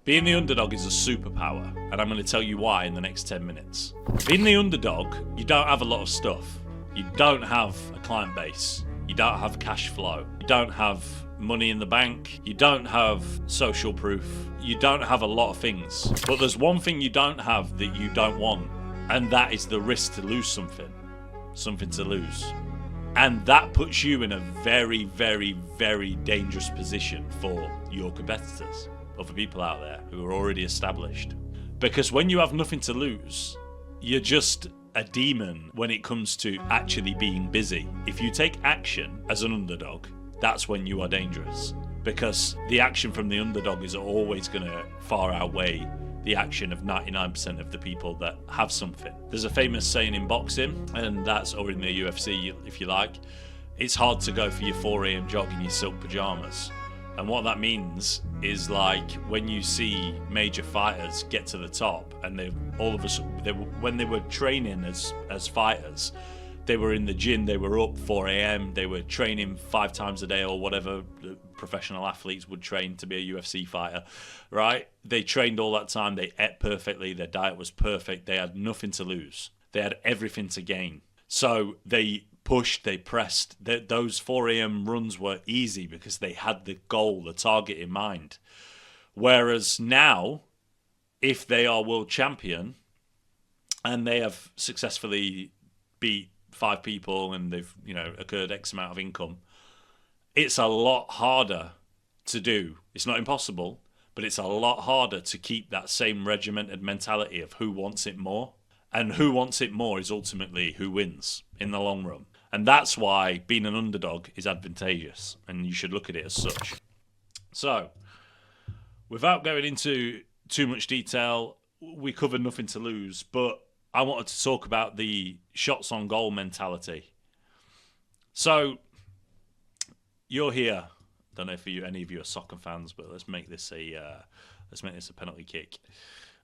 Being the underdog is a superpower, and I'm going to tell you why in the next 10 minutes. Being the underdog, you don't have a lot of stuff. You don't have a client base. You don't have cash flow. You don't have money in the bank. You don't have social proof. You don't have a lot of things. But there's one thing you don't have that you don't want, and that is the risk to lose something. Something to lose. And that puts you in a very, very, very dangerous position for your competitors, other people out there who are already established. Because when you have nothing to lose, you're just a demon when it comes to actually being busy. If you take action as an underdog, that's when you are dangerous. Because the action from the underdog is always going to far outweigh the action of 99% of the people that have something. There's a famous saying in boxing, and that's, or in the UFC if you like, it's hard to go for your 4 a.m. jog in your silk pajamas. And what that means is, like, when you see major fighters get to the top, and they all of us, when they were training as fighters, they were in the gym, they were up 4 a.m, they were training 5 times a day or whatever professional athletes would train to be a UFC fighter, right? They trained all that time, they ate perfectly, their diet was perfect, they had nothing to lose. They had everything to gain. So they pushed, they pressed. Those 4 a.m. runs were easy because they had the goal, the target in mind. Whereas now, if they are world champion and they have successfully beat 5 people and they've, occurred X amount of income, it's a lot harder to do. It's not impossible, but it's a lot harder to keep that same regimented mentality of who wants it more. And who wants it more is ultimately who wins in the long run. And that's why being an underdog is advantageous, and you should look at it as such. So, without going into too much detail, we covered nothing to lose, but I wanted to talk about the shots on goal mentality. So, you're here. I don't know if any of you are soccer fans, but let's make this a penalty kick,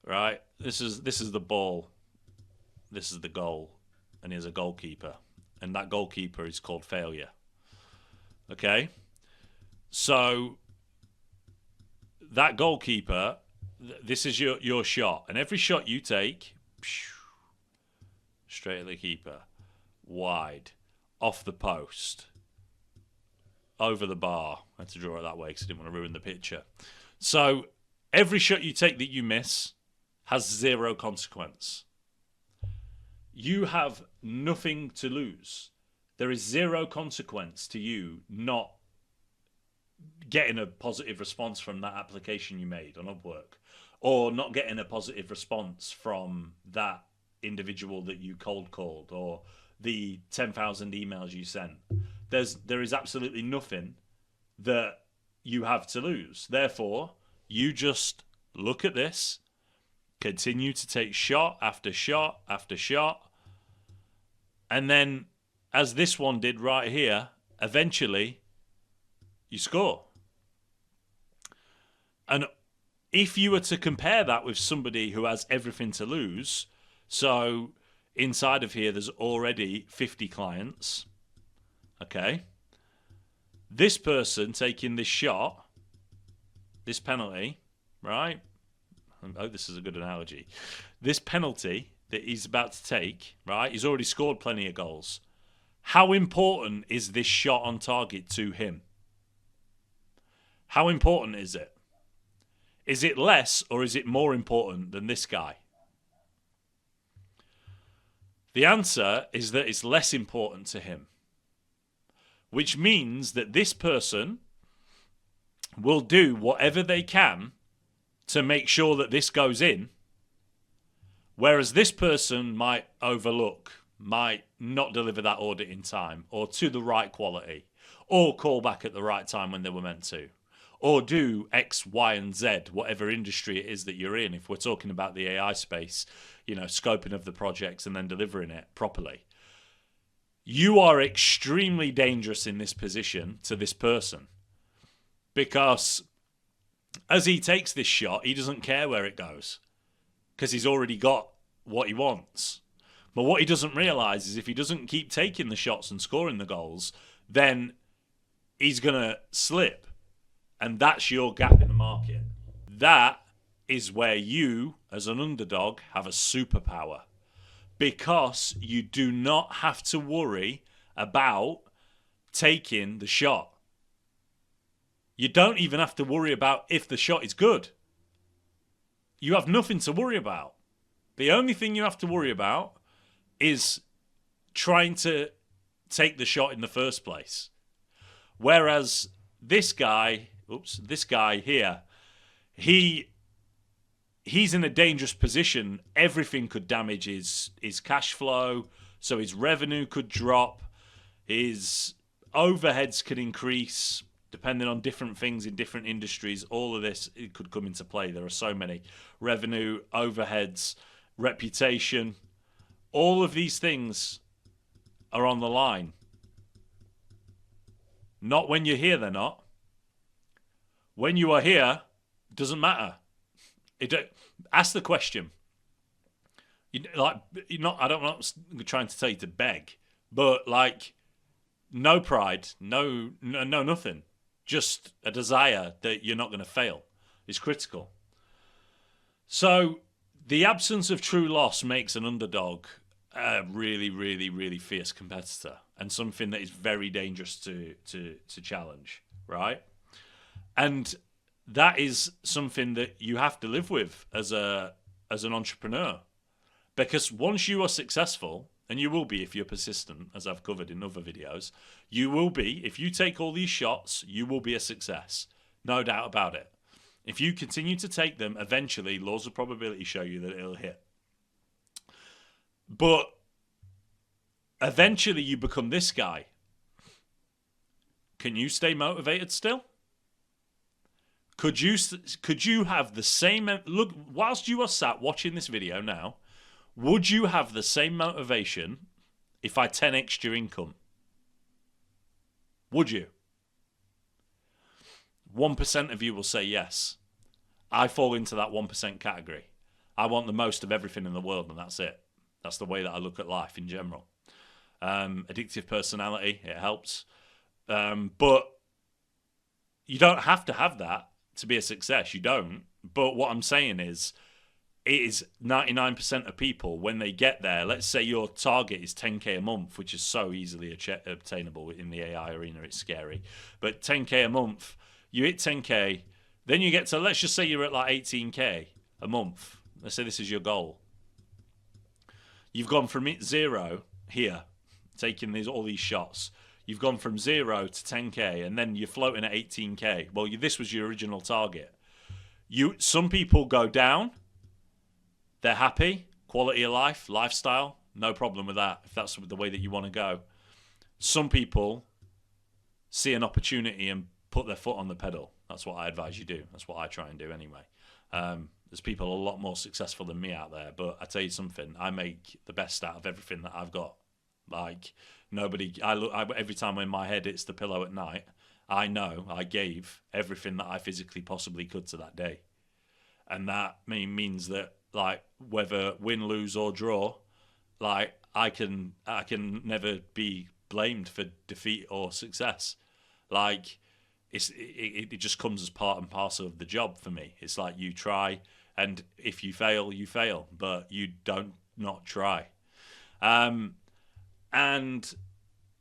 right? This is the ball. This is the goal, and here's a goalkeeper, and that goalkeeper is called failure. Okay, so that goalkeeper, this is your shot, and every shot you take, straight at the keeper, wide, off the post, over the bar. I had to draw it that way because I didn't want to ruin the picture. So every shot you take that you miss has 0 consequence. You have nothing to lose. There is 0 consequence to you not getting a positive response from that application you made on Upwork, or not getting a positive response from that individual that you cold called, or the 10,000 emails you sent. There is absolutely nothing that you have to lose. Therefore, you just look at this, continue to take shot after shot after shot, and then, as this one did right here, eventually you score. And if you were to compare that with somebody who has everything to lose, so inside of here there's already 50 clients, okay? This person taking this shot, this penalty, right? Oh, this is a good analogy. This penalty that he's about to take, right? He's already scored plenty of goals. How important is this shot on target to him? How important is it? Is it less or is it more important than this guy? The answer is that it's less important to him, which means that this person will do whatever they can to make sure that this goes in, whereas this person might overlook, might not deliver that order in time or to the right quality, or call back at the right time when they were meant to, or do X, Y, and Z, whatever industry it is that you're in. If we're talking about the AI space, scoping of the projects and then delivering it properly. You are extremely dangerous in this position to this person, because as he takes this shot, he doesn't care where it goes because he's already got what he wants. But what he doesn't realise is if he doesn't keep taking the shots and scoring the goals, then he's going to slip. And that's your gap in the market. That is where you, as an underdog, have a superpower. Because you do not have to worry about taking the shot. You don't even have to worry about if the shot is good. You have nothing to worry about. The only thing you have to worry about is trying to take the shot in the first place. Whereas this guy here, he's in a dangerous position. Everything could damage his cash flow, so his revenue could drop, his overheads could increase, depending on different things in different industries. All of this, it could come into play. There are so many. Revenue, overheads, reputation, all of these things are on the line. Not when you're here, they're not. When you are here, it doesn't matter. Ask the question. I don't know, I'm trying to tell you to beg, but like, no pride, no nothing. Just a desire that you're not going to fail is critical. So the absence of true loss makes an underdog a really, really, really fierce competitor and something that is very dangerous to challenge, right? And that is something that you have to live with as an entrepreneur, because once you are successful, and you will be if you're persistent, as I've covered in other videos, you will be, if you take all these shots, you will be a success. No doubt about it. If you continue to take them, eventually laws of probability show you that it'll hit. But eventually you become this guy. Can you stay motivated still? Could you have the same look whilst you are sat watching this video now? Would you have the same motivation if I 10x'd your income? Would you? 1% of you will say yes. I fall into that 1% category. I want the most of everything in the world, and that's it. That's the way that I look at life in general. Addictive personality, it helps. But you don't have to have that to be a success. You don't. But what I'm saying is, it is 99% of people, when they get there, let's say your target is 10k a month, which is so easily obtainable in the AI arena, it's scary. But 10k a month, you hit 10k, then you get to, let's just say you're at like 18k a month. Let's say this is your goal. You've gone from zero here, taking all these shots. You've gone from 0 to 10k, and then you're floating at 18k. Well, this was your original target. Some people go down. They're happy, quality of life, lifestyle, no problem with that, if that's the way that you want to go. Some people see an opportunity and put their foot on the pedal. That's what I advise you do. That's what I try and do anyway. There's people a lot more successful than me out there, but I tell you something, I make the best out of everything that I've got. Like, every time in my head it's the pillow at night, I know I gave everything that I physically possibly could to that day. And that means that, like, whether win, lose or draw, like, I can never be blamed for defeat or success. Like, it just comes as part and parcel of the job for me. It's like, you try, and if you fail, you fail, but you don't not try. And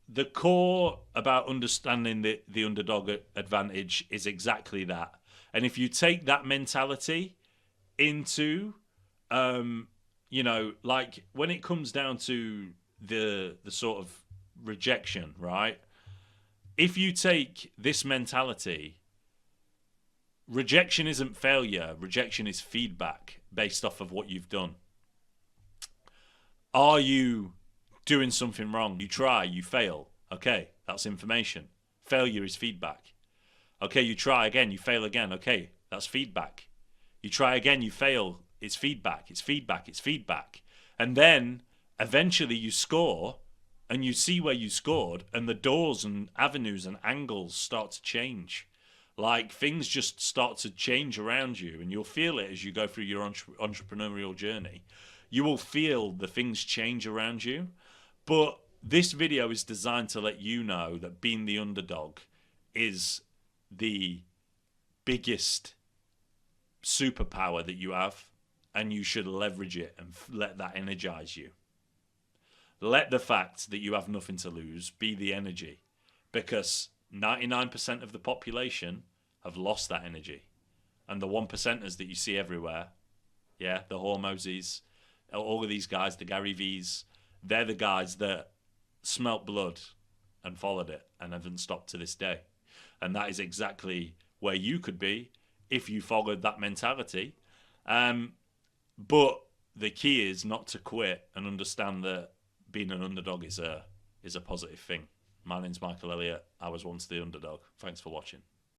the core about understanding the underdog advantage is exactly that. And if you take that mentality into, like, when it comes down to the sort of rejection, right? If you take this mentality, rejection isn't failure. Rejection is feedback based off of what you've done. Are you doing something wrong? You try, you fail. Okay, that's information. Failure is feedback. Okay, you try again, you fail again. Okay, that's feedback. You try again, you fail. It's feedback, it's feedback, it's feedback. And then eventually you score and you see where you scored, and the doors and avenues and angles start to change. Like, things just start to change around you, and you'll feel it as you go through your entrepreneurial journey. You will feel the things change around you. But this video is designed to let you know that being the underdog is the biggest superpower that you have, and you should leverage it and let that energize you. Let the fact that you have nothing to lose be the energy, because 99% of the population have lost that energy. And the 1%ers that you see everywhere, yeah, the Hormozes, all of these guys, the Gary V's, they're the guys that smelt blood and followed it and haven't stopped to this day. And that is exactly where you could be if you followed that mentality. But the key is not to quit and understand that being an underdog is a positive thing. My name's Michael Elliott. I was once the underdog. Thanks for watching.